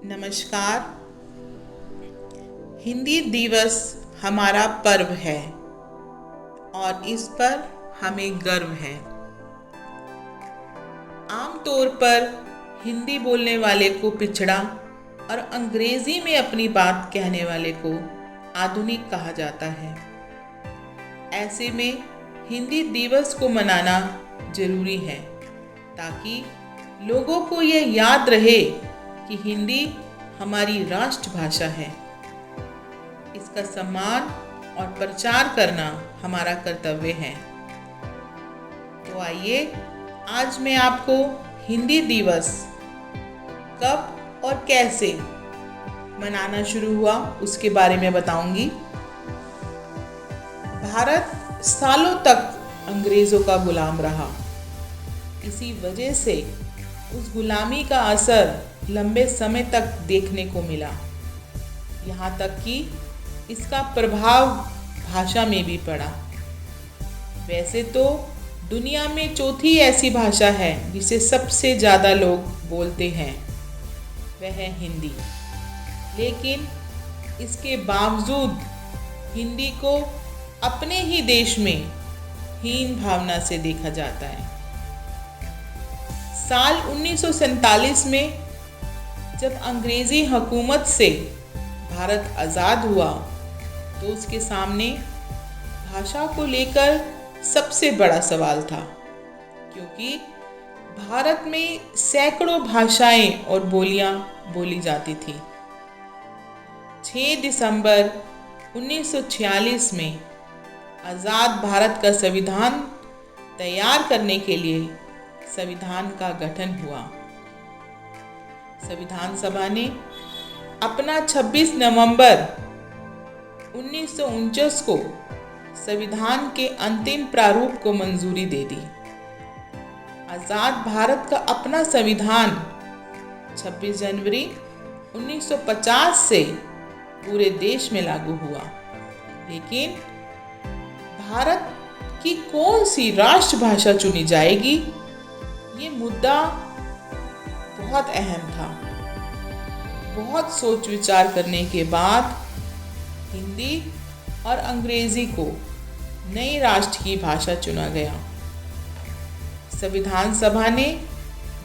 नमस्कार। हिंदी दिवस हमारा पर्व है और इस पर हमें गर्व है। आमतौर पर हिंदी बोलने वाले को पिछड़ा और अंग्रेजी में अपनी बात कहने वाले को आधुनिक कहा जाता है। ऐसे में हिंदी दिवस को मनाना जरूरी है ताकि लोगों को यह याद रहे कि हिंदी हमारी राष्ट्रभाषा है। इसका सम्मान और प्रचार करना हमारा कर्तव्य है। तो आइए आज मैं आपको हिंदी दिवस कब और कैसे मनाना शुरू हुआ उसके बारे में बताऊंगी। भारत सालों तक अंग्रेजों का गुलाम रहा। इसी वजह से उस गुलामी का असर लंबे समय तक देखने को मिला। यहाँ तक कि इसका प्रभाव भाषा में भी पड़ा। वैसे तो दुनिया में चौथी ऐसी भाषा है जिसे सबसे ज़्यादा लोग बोलते हैं, वह है हिंदी। लेकिन इसके बावजूद हिंदी को अपने ही देश में हीन भावना से देखा जाता है। साल 1947 में जब अंग्रेजी हुकूमत से भारत आज़ाद हुआ तो उसके सामने भाषा को लेकर सबसे बड़ा सवाल था, क्योंकि भारत में सैकड़ों भाषाएं और बोलियां बोली जाती थी। 6 दिसंबर 1946 में आज़ाद भारत का संविधान तैयार करने के लिए संविधान का गठन हुआ। संविधान सभा ने अपना 26 नवंबर 1949 को संविधान के अंतिम प्रारूप को मंजूरी दे दी। आज़ाद भारत का अपना संविधान 26 जनवरी 1950 से पूरे देश में लागू हुआ। लेकिन भारत की कौन सी राष्ट्रभाषा चुनी जाएगी, ये मुद्दा बहुत अहम था। बहुत सोच विचार करने के बाद हिंदी और अंग्रेजी को नई राष्ट्र की भाषा चुना गया। संविधान सभा ने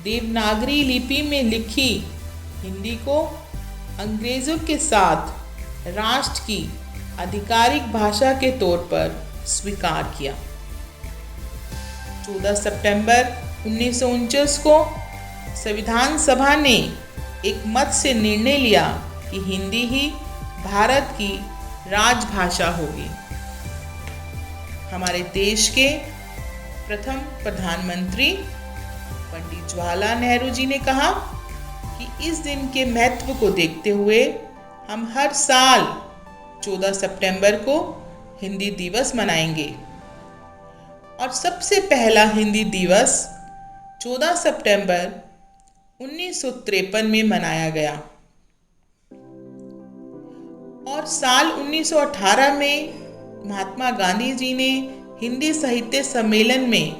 देवनागरी लिपि में लिखी हिंदी को अंग्रेजों के साथ राष्ट्र की आधिकारिक भाषा के तौर पर स्वीकार किया। 14 सितंबर 1949 को संविधान सभा ने एक मत से निर्णय लिया कि हिंदी ही भारत की राजभाषा होगी। हमारे देश के प्रथम प्रधानमंत्री पंडित जवाहरलाल नेहरू जी ने कहा कि इस दिन के महत्व को देखते हुए हम हर साल 14 सितंबर को हिंदी दिवस मनाएंगे। और सबसे पहला हिंदी दिवस 14 सितंबर 1953 में मनाया गया और साल 1918 में महात्मा गांधी जी ने हिंदी साहित्य सम्मेलन में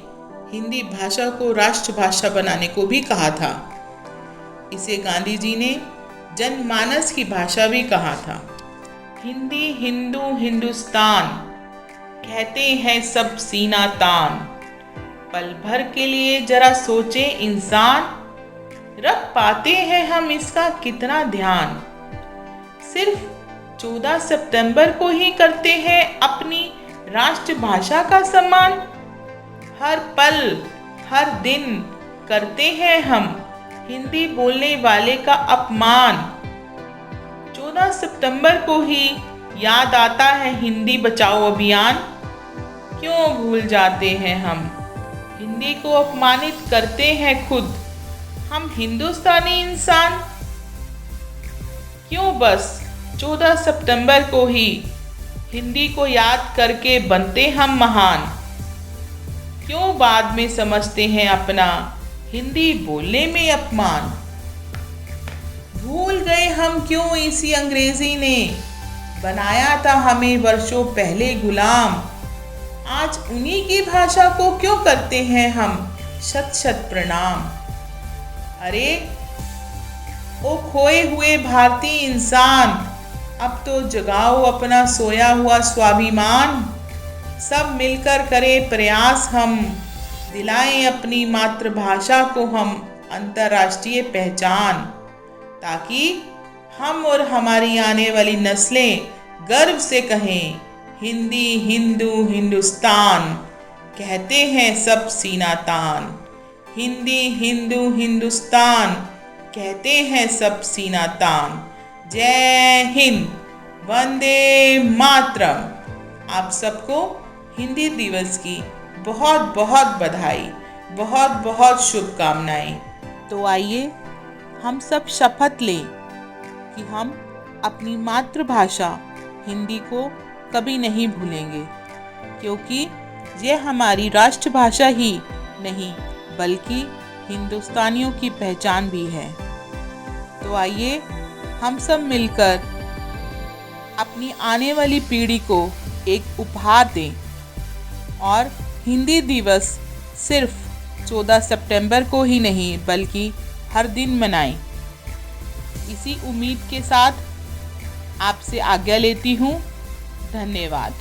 हिंदी भाषा को राष्ट्रभाषा बनाने को भी कहा था। इसे गांधी जी ने जनमानस की भाषा भी कहा था। हिंदी हिंदू हिंदुस्तान कहते हैं सब सीना तान, पल भर के लिए जरा सोचे इंसान, रख पाते हैं हम इसका कितना ध्यान। सिर्फ 14 सितंबर को ही करते हैं अपनी राष्ट्रभाषा का सम्मान, हर पल हर दिन करते हैं हम हिंदी बोलने वाले का अपमान। 14 सितंबर को ही याद आता है हिंदी बचाओ अभियान, क्यों भूल जाते हैं हम हिंदी को अपमानित करते हैं खुद हम हिंदुस्तानी इंसान। क्यों बस 14 सितंबर को ही हिंदी को याद करके बनते हम महान, क्यों बाद में समझते हैं अपना हिंदी बोलने में अपमान। भूल गए हम क्यों इसी अंग्रेजी ने बनाया था हमें वर्षों पहले गुलाम, आज उन्हीं की भाषा को क्यों करते हैं हम शत शत प्रणाम। अरे ओ खोए हुए भारतीय इंसान, अब तो जगाओ अपना सोया हुआ स्वाभिमान। सब मिलकर करें प्रयास हम, दिलाएं अपनी मातृभाषा को हम अंतर्राष्ट्रीय पहचान, ताकि हम और हमारी आने वाली नस्लें गर्व से कहें, हिंदी हिंदू हिंदुस्तान, कहते हैं सब सीना तान। हिंदी हिंदू हिंदुस्तान, कहते हैं सब सीना तान। जय हिंद, वंदे मातरम। आप सबको हिंदी दिवस की बहुत बहुत बधाई, बहुत बहुत शुभकामनाएं। तो आइए हम सब शपथ लें कि हम अपनी मातृभाषा हिंदी को कभी नहीं भूलेंगे, क्योंकि ये हमारी राष्ट्रभाषा ही नहीं बल्कि हिंदुस्तानियों की पहचान भी है। तो आइए हम सब मिलकर अपनी आने वाली पीढ़ी को एक उपहार दें और हिंदी दिवस सिर्फ 14 सितंबर को ही नहीं बल्कि हर दिन मनाएं। इसी उम्मीद के साथ आपसे आज्ञा लेती हूँ। धन्यवाद।